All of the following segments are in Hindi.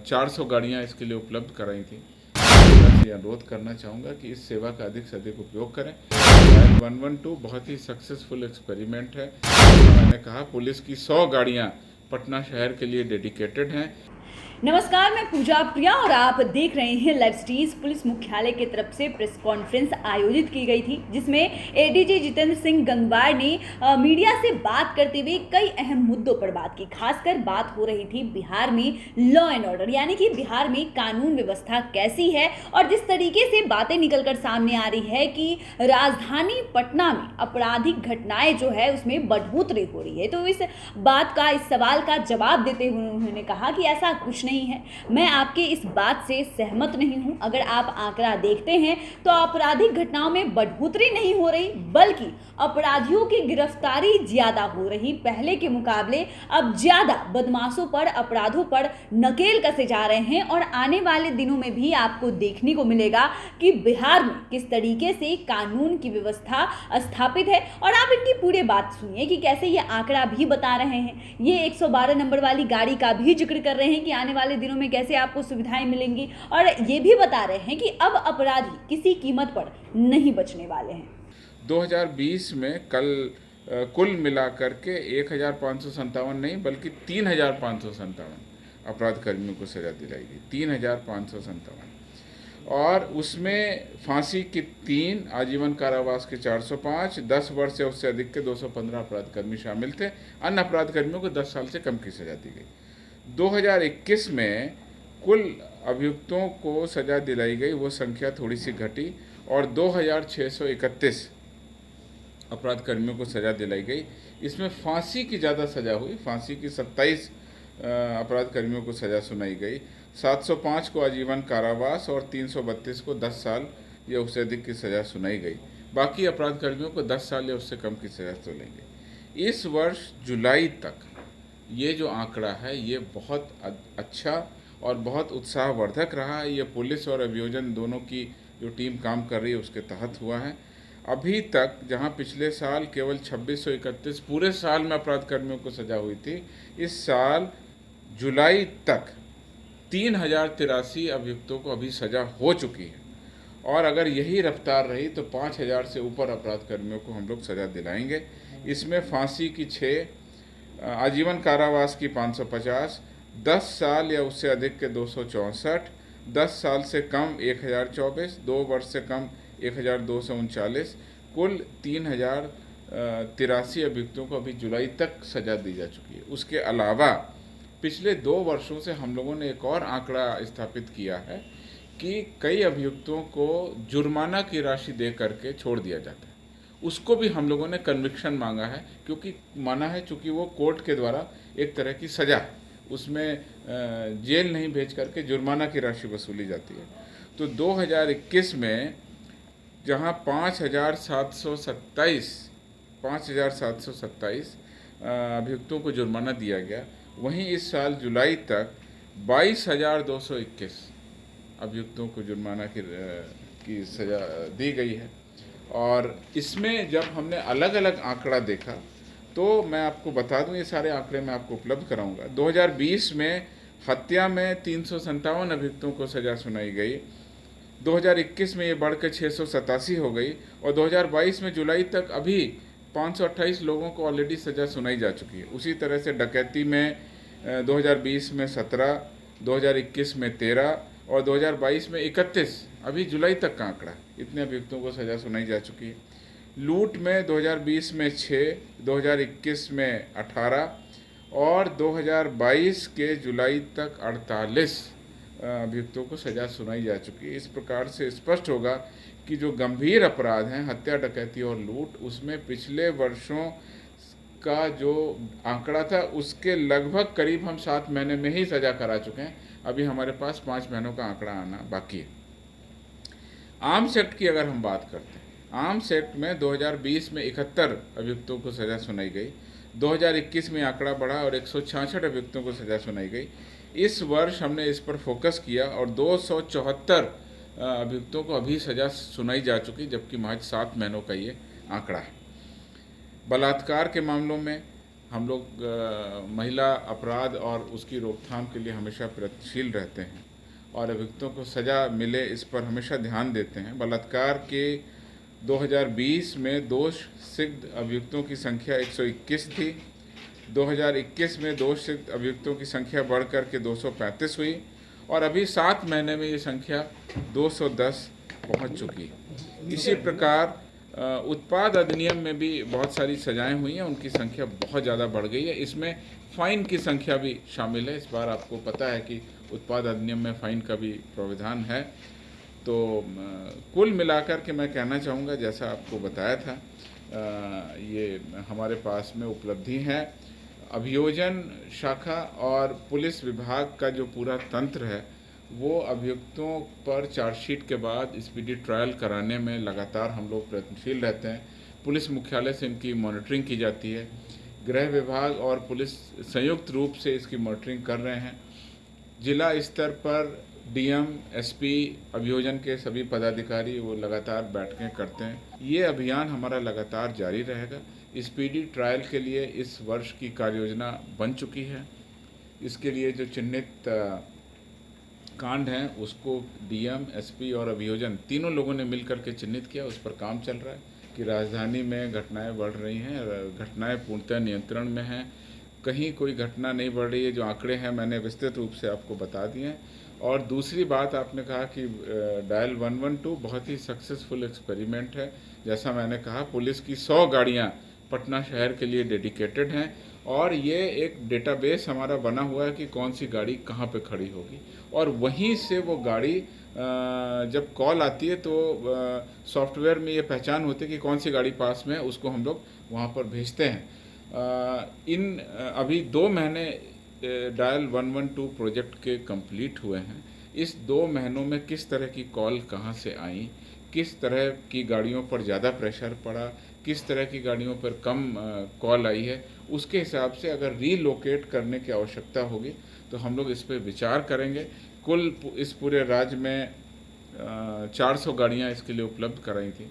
400 गाड़ियाँ इसके लिए उपलब्ध कराई थी। मैं अनुरोध करना चाहूँगा कि इस सेवा का अधिक से अधिक उपयोग करें। डायल 112 बहुत ही सक्सेसफुल एक्सपेरिमेंट है। मैंने कहा पुलिस की 100 गाड़ियाँ पटना शहर के लिए डेडिकेटेड हैं। नमस्कार, मैं पूजा प्रिया और आप देख रहे हैं लाइव सिटीज। पुलिस मुख्यालय की तरफ से प्रेस कॉन्फ्रेंस आयोजित की गई थी, जिसमें एडीजी जितेंद्र सिंह गंगवार ने मीडिया से बात करते हुए कई अहम मुद्दों पर बात की। खासकर बात हो रही थी बिहार में लॉ एंड ऑर्डर, यानी कि बिहार में कानून व्यवस्था कैसी है, और जिस तरीके से बातें निकलकर सामने आ रही है कि राजधानी पटना में आपराधिक घटनाएं जो है उसमें बढ़ोतरी हो रही है। तो इस बात का, इस सवाल का जवाब देते हुए उन्होंने कहा कि ऐसा कुछ नहीं है, मैं आपके इस बात से सहमत नहीं हूं। अगर आप आंकड़ा देखते हैं तो आपराधिक घटनाओं में बढ़ोतरी नहीं हो रही, बल्कि अपराधियों की गिरफ्तारी ज्यादा हो रही। पहले के मुकाबले अब ज्यादा बदमाशों पर, अपराधों पर नकेल कसे जा रहे हैं, और आने वाले दिनों में भी आपको देखने को मिलेगा कि बिहार में किस तरीके से कानून की व्यवस्था स्थापित है। और आप इनकी पूरी बात सुनिए कि कैसे ये आंकड़ा भी बता रहे हैं। ये 112 नंबर वाली गाड़ी का भी जिक्र कर रहे हैं कि आने वाले दिनों में कैसे आपको सुविधाएं मिलेंगी, और ये भी बता रहे हैं कि अब अपराधी किसी कीमत पर नहीं बचने वाले हैं। 2020 में कुल मिलाकर के 1557 नहीं बल्कि 3557 अपराध कर्मियों को सजा दिलाई गई। 3557, और उसमें फांसी की 3, आजीवन कारावास के 405, 10 वर्ष या उससे अधिक के 215 अपराध कर्मी शामिल थे। अन्य अपराध कर्मियों को 10 साल से कम की सजा दी गई। 2021 में कुल अभियुक्तों को सजा दिलाई गई वो संख्या थोड़ी सी घटी और 2631 अपराध कर्मियों को सजा दिलाई गई। इसमें फांसी की ज़्यादा सजा हुई। फांसी की 27 अपराध कर्मियों को सजा सुनाई गई। 705 को आजीवन कारावास और 332 को 10 साल या उससे अधिक की सजा सुनाई गई। बाकी अपराध कर्मियों को 10 साल या उससे कम की सजा सुनाई गई। इस वर्ष जुलाई तक ये जो आंकड़ा है ये बहुत अच्छा और बहुत उत्साहवर्धक रहा है। ये पुलिस और अभियोजन दोनों की जो टीम काम कर रही है उसके तहत हुआ है। अभी तक जहां पिछले साल केवल 2631 पूरे साल में अपराध कर्मियों को सजा हुई थी, इस साल जुलाई तक 3083 अभियुक्तों को अभी सजा हो चुकी है। और अगर यही रफ्तार रही तो 5000 से ऊपर अपराध कर्मियों को हम लोग सजा दिलाएंगे। इसमें फांसी की 6, आजीवन कारावास की 550, 10 साल या उससे अधिक के 264, 10 साल से कम 1024, 2 वर्ष से कम 1239, कुल 3083 अभियुक्तों को अभी जुलाई तक सजा दी जा चुकी है। उसके अलावा पिछले 2 वर्षों से हम लोगों ने एक और आंकड़ा स्थापित किया है कि कई अभियुक्तों को जुर्माना की राशि दे करके छोड़ दिया जाता है। उसको भी हम लोगों ने कन्विक्शन मांगा है, क्योंकि माना है चूँकि वो कोर्ट के द्वारा एक तरह की सज़ा है, उसमें जेल नहीं भेज करके जुर्माना की राशि वसूली जाती है। तो 2021 में जहां 5727 अभियुक्तों को जुर्माना दिया गया, वहीं इस साल जुलाई तक 22,221 अभियुक्तों को जुर्माना की सज़ा दी गई है। और इसमें जब हमने अलग अलग आंकड़ा देखा तो मैं आपको बता दूं, ये सारे आंकड़े मैं आपको उपलब्ध कराऊंगा। 2020 में हत्या में 357 अभियुक्तों को सज़ा सुनाई गई। 2021 में ये बढ़कर 687 हो गई, और 2022 में जुलाई तक अभी 528 लोगों को ऑलरेडी सज़ा सुनाई जा चुकी है। उसी तरह से डकैती में 2020 में 17, 2021 में 13 और 2022 में 31, अभी जुलाई तक का आंकड़ा, इतने अभियुक्तों को सज़ा सुनाई जा चुकी है। लूट में 2020 में 6, 2021 में 18 और 2022 के जुलाई तक 48 अभियुक्तों को सज़ा सुनाई जा चुकी है। इस प्रकार से स्पष्ट होगा कि जो गंभीर अपराध हैं, हत्या, डकैती और लूट, उसमें पिछले वर्षों का जो आंकड़ा था उसके लगभग करीब हम 7 महीने में ही सज़ा करा चुके हैं। अभी हमारे पास 5 महीनों का आंकड़ा आना बाकी है। आर्म्स एक्ट की अगर हम बात करते हैं, आर्म्स एक्ट में 2020 में 71 अभियुक्तों को सज़ा सुनाई गई। 2021 में आंकड़ा बढ़ा और 166 अभियुक्तों को सज़ा सुनाई गई। इस वर्ष हमने इस पर फोकस किया और 274 अभियुक्तों को अभी सज़ा सुनाई जा चुकी, जबकि महज 7 महीनों का ये आंकड़ा है। बलात्कार के मामलों में हम लोग महिला अपराध और उसकी रोकथाम के लिए हमेशा प्रयत्नशील रहते हैं और अभियुक्तों को सज़ा मिले इस पर हमेशा ध्यान देते हैं। बलात्कार के 2020 में दोष सिद्ध अभियुक्तों की संख्या 121 थी। 2021 में दोष सिद्ध अभियुक्तों की संख्या बढ़कर के 235 हुई और अभी 7 महीने में ये संख्या 210 पहुंच चुकी। इसी प्रकार उत्पाद अधिनियम में भी बहुत सारी सजाएं हुई हैं, उनकी संख्या बहुत ज़्यादा बढ़ गई है। इसमें फ़ाइन की संख्या भी शामिल है। इस बार आपको पता है कि उत्पाद अधिनियम में फ़ाइन का भी प्रावधान है। तो कुल मिलाकर के मैं कहना चाहूँगा, जैसा आपको बताया था, ये हमारे पास में उपलब्धि है। अभियोजन शाखा और पुलिस विभाग का जो पूरा तंत्र है वो अभियुक्तों पर चार्जशीट के बाद स्पीडी ट्रायल कराने में लगातार हम लोग प्रयत्नशील रहते हैं। पुलिस मुख्यालय से इनकी मॉनिटरिंग की जाती है। गृह विभाग और पुलिस संयुक्त रूप से इसकी मॉनिटरिंग कर रहे हैं। जिला स्तर पर डीएम, एसपी, अभियोजन के सभी पदाधिकारी वो लगातार बैठकें करते हैं। ये अभियान हमारा लगातार जारी रहेगा। स्पीडी ट्रायल के लिए इस वर्ष की कार्ययोजना बन चुकी है। इसके लिए जो चिन्हित कांड हैं उसको डीएम, एसपी और अभियोजन तीनों लोगों ने मिलकर के चिन्हित किया। उस पर काम चल रहा है कि राजधानी में घटनाएं बढ़ रही हैं, घटनाएं पूर्णतः नियंत्रण में हैं, कहीं कोई घटना नहीं बढ़ रही है। जो आंकड़े हैं मैंने विस्तृत रूप से आपको बता दिए हैं। और दूसरी बात, आपने कहा कि डायल 112 बहुत ही सक्सेसफुल एक्सपेरिमेंट है। जैसा मैंने कहा, पुलिस की 100 गाड़ियाँ पटना शहर के लिए डेडिकेटेड हैं और ये एक डेटाबेस हमारा बना हुआ है कि कौन सी गाड़ी कहाँ पे खड़ी होगी और वहीं से वो गाड़ी जब कॉल आती है तो सॉफ्टवेयर में ये पहचान होती है कि कौन सी गाड़ी पास में है, उसको हम लोग वहाँ पर भेजते हैं। अभी 2 महीने डायल 112 प्रोजेक्ट के कंप्लीट हुए हैं। इस 2 महीनों में किस तरह की कॉल कहाँ से आई, किस तरह की गाड़ियों पर ज़्यादा प्रेशर पड़ा, किस तरह की गाड़ियों पर कम कॉल आई है, उसके हिसाब से अगर रीलोकेट करने की आवश्यकता होगी तो हम लोग इस पर विचार करेंगे। कुल इस पूरे राज्य में 400 गाड़ियाँ इसके लिए उपलब्ध कराई थी।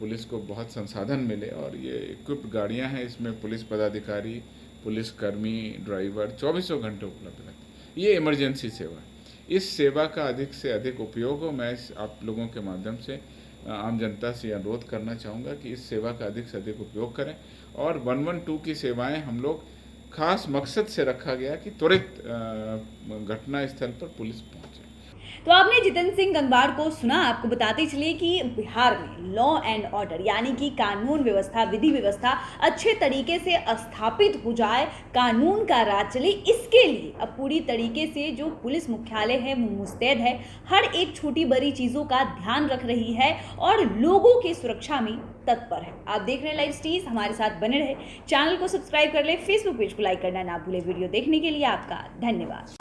पुलिस को बहुत संसाधन मिले और ये इक्विप्ड गाड़ियाँ हैं। इसमें पुलिस पदाधिकारी, पुलिसकर्मी, ड्राइवर 24 घंटे उपलब्ध रहते। ये इमरजेंसी सेवा है। इस सेवा का अधिक से अधिक उपयोग हो। मैं आप लोगों के माध्यम से आम जनता से अनुरोध करना चाहूँगा कि इस सेवा का अधिक से अधिक उपयोग करें और 112 की सेवाएं हम लोग खास मकसद से रखा गया कि त्वरित घटना स्थल पर पुलिस पहुँचे। तो आपने जितेंद्र सिंह गंगवार को सुना। आपको बताते चलिए कि बिहार में लॉ एंड ऑर्डर यानी कि कानून व्यवस्था, विधि व्यवस्था अच्छे तरीके से स्थापित हो जाए, कानून का राज चले, इसके लिए अब पूरी तरीके से जो पुलिस मुख्यालय है वो मुस्तैद है। हर एक छोटी बड़ी चीज़ों का ध्यान रख रही है और लोगों की सुरक्षा में तत्पर है। आप देख रहे हैं लाइव स्टीज, हमारे साथ बने रहे। चैनल को सब्सक्राइब कर ले, फेसबुक पेज को लाइक करना ना भूले। वीडियो देखने के लिए आपका धन्यवाद।